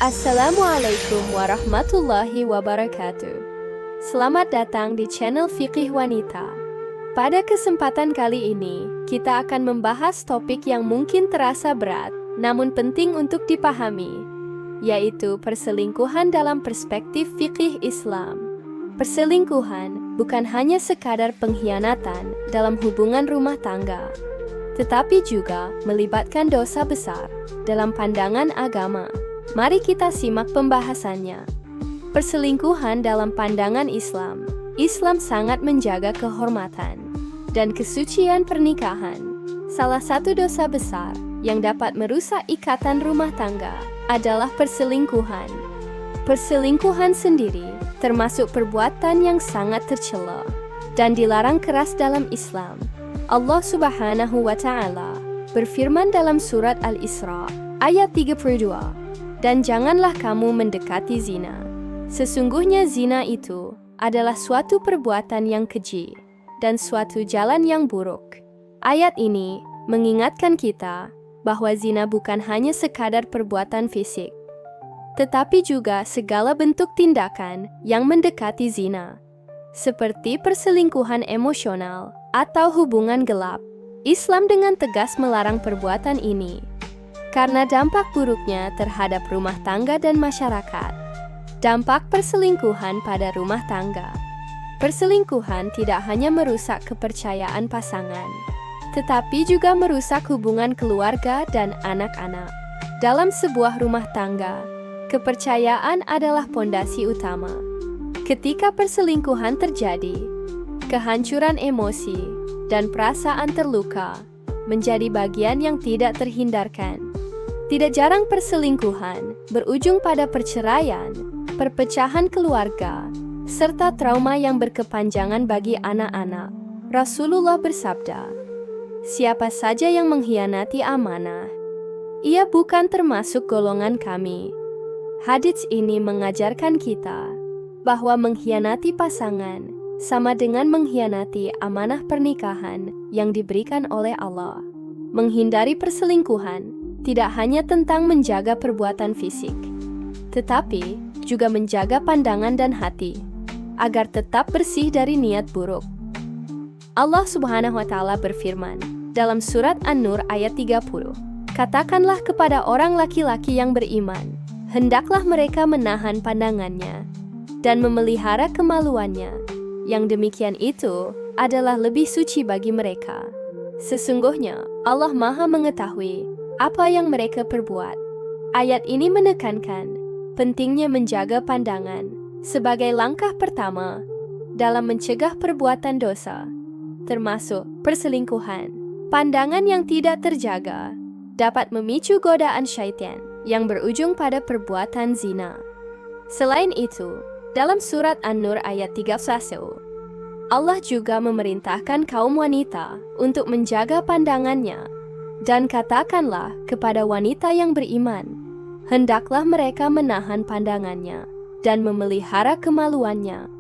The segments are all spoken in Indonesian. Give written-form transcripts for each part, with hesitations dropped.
Assalamualaikum warahmatullahi wabarakatuh. Selamat datang di channel Fikih Wanita. Pada kesempatan kali ini, kita akan membahas topik yang mungkin terasa berat, namun penting untuk dipahami, yaitu perselingkuhan dalam perspektif fikih Islam. Perselingkuhan bukan hanya sekadar pengkhianatan dalam hubungan rumah tangga, tetapi juga melibatkan dosa besar dalam pandangan agama. Mari kita simak pembahasannya. Perselingkuhan dalam pandangan Islam. Islam sangat menjaga kehormatan dan kesucian pernikahan. Salah satu dosa besar yang dapat merusak ikatan rumah tangga adalah perselingkuhan. Perselingkuhan sendiri termasuk perbuatan yang sangat tercela dan dilarang keras dalam Islam. Allah Subhanahu wa Ta'ala berfirman dalam surat Al-Isra ayat 32. Dan janganlah kamu mendekati zina. Sesungguhnya zina itu adalah suatu perbuatan yang keji dan suatu jalan yang buruk. Ayat ini mengingatkan kita bahwa zina bukan hanya sekadar perbuatan fisik, tetapi juga segala bentuk tindakan yang mendekati zina, seperti perselingkuhan emosional atau hubungan gelap. Islam dengan tegas melarang perbuatan ini karena dampak buruknya terhadap rumah tangga dan masyarakat. Dampak perselingkuhan pada rumah tangga. Perselingkuhan tidak hanya merusak kepercayaan pasangan, tetapi juga merusak hubungan keluarga dan anak-anak. Dalam sebuah rumah tangga, kepercayaan adalah pondasi utama. Ketika perselingkuhan terjadi, kehancuran emosi dan perasaan terluka menjadi bagian yang tidak terhindarkan. Tidak jarang perselingkuhan berujung pada perceraian, perpecahan keluarga, serta trauma yang berkepanjangan bagi anak-anak. Rasulullah bersabda, "Siapa saja yang mengkhianati amanah, ia bukan termasuk golongan kami." Hadits ini mengajarkan kita bahwa mengkhianati pasangan sama dengan mengkhianati amanah pernikahan yang diberikan oleh Allah. Menghindari perselingkuhan tidak hanya tentang menjaga perbuatan fisik, tetapi juga menjaga pandangan dan hati, agar tetap bersih dari niat buruk. Allah Subhanahu wa Ta'ala berfirman dalam surat An-Nur ayat 30, "Katakanlah kepada orang laki-laki yang beriman, hendaklah mereka menahan pandangannya dan memelihara kemaluannya. Yang demikian itu adalah lebih suci bagi mereka. Sesungguhnya Allah Maha mengetahui apa yang mereka perbuat." Ayat ini menekankan pentingnya menjaga pandangan sebagai langkah pertama dalam mencegah perbuatan dosa, termasuk perselingkuhan. Pandangan yang tidak terjaga dapat memicu godaan syaitan yang berujung pada perbuatan zina. Selain itu, dalam surat An-Nur ayat 31, Allah juga memerintahkan kaum wanita untuk menjaga pandangannya. Dan katakanlah kepada wanita yang beriman, hendaklah mereka menahan pandangannya dan memelihara kemaluannya.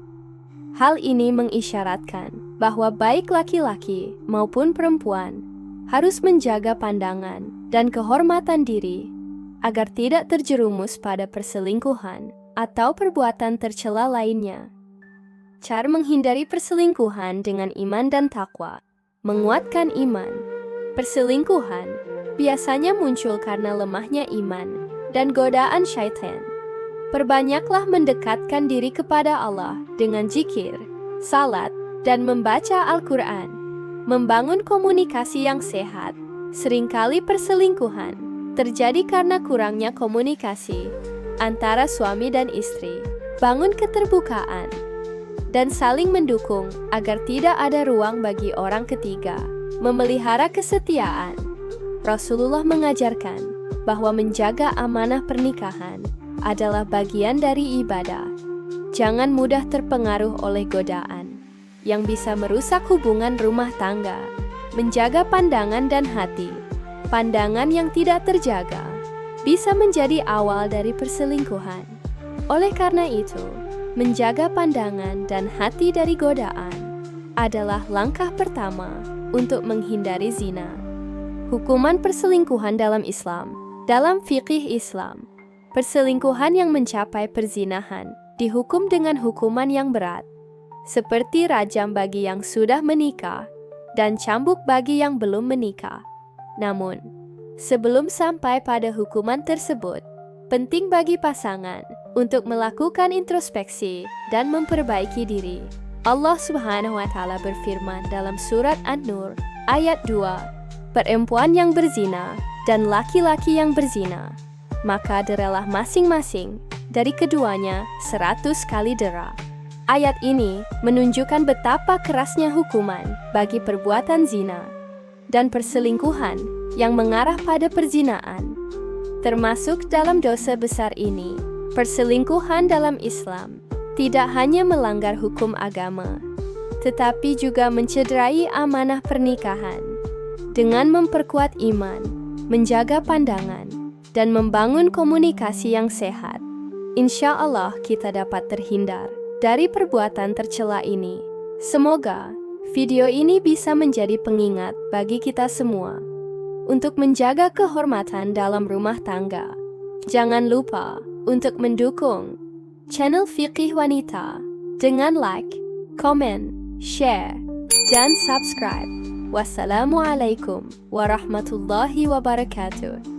Hal ini mengisyaratkan bahwa baik laki-laki maupun perempuan harus menjaga pandangan dan kehormatan diri agar tidak terjerumus pada perselingkuhan atau perbuatan tercela lainnya. Cara menghindari perselingkuhan dengan iman dan takwa. Menguatkan iman. Perselingkuhan biasanya muncul karena lemahnya iman dan godaan syaitan. Perbanyaklah mendekatkan diri kepada Allah dengan zikir, salat, dan membaca Al-Quran. Membangun komunikasi yang sehat. Seringkali perselingkuhan terjadi karena kurangnya komunikasi antara suami dan istri. Bangun keterbukaan dan saling mendukung agar tidak ada ruang bagi orang ketiga. Memelihara kesetiaan. Rasulullah mengajarkan bahwa menjaga amanah pernikahan adalah bagian dari ibadah. Jangan mudah terpengaruh oleh godaan yang bisa merusak hubungan rumah tangga. Menjaga pandangan dan hati. Pandangan yang tidak terjaga bisa menjadi awal dari perselingkuhan. Oleh karena itu, menjaga pandangan dan hati dari godaan adalah langkah pertama untuk menghindari zina. Hukuman perselingkuhan dalam Islam. Dalam fikih Islam, Perselingkuhan yang mencapai perzinahan dihukum dengan hukuman yang berat, seperti rajam bagi yang sudah menikah dan cambuk bagi yang belum menikah. Namun, sebelum sampai pada hukuman tersebut, penting bagi pasangan untuk melakukan introspeksi dan memperbaiki diri. Allah Subhanahu wa Ta'ala berfirman dalam surat An-Nur ayat 2, perempuan yang berzina dan laki-laki yang berzina, maka deralah masing-masing dari keduanya 100 kali dera. Ayat ini menunjukkan betapa kerasnya hukuman bagi perbuatan zina dan perselingkuhan yang mengarah pada perzinaan. Termasuk dalam dosa besar ini, perselingkuhan dalam Islam tidak hanya melanggar hukum agama, tetapi juga mencederai amanah pernikahan. Dengan memperkuat iman, menjaga pandangan, dan membangun komunikasi yang sehat, insya Allah kita dapat terhindar dari perbuatan tercela ini. Semoga video ini bisa menjadi pengingat bagi kita semua untuk menjaga kehormatan dalam rumah tangga. Jangan lupa untuk mendukung channel Fiqih Wanita dengan like, komen, share, dan subscribe. Wassalamualaikum warahmatullahi wabarakatuh.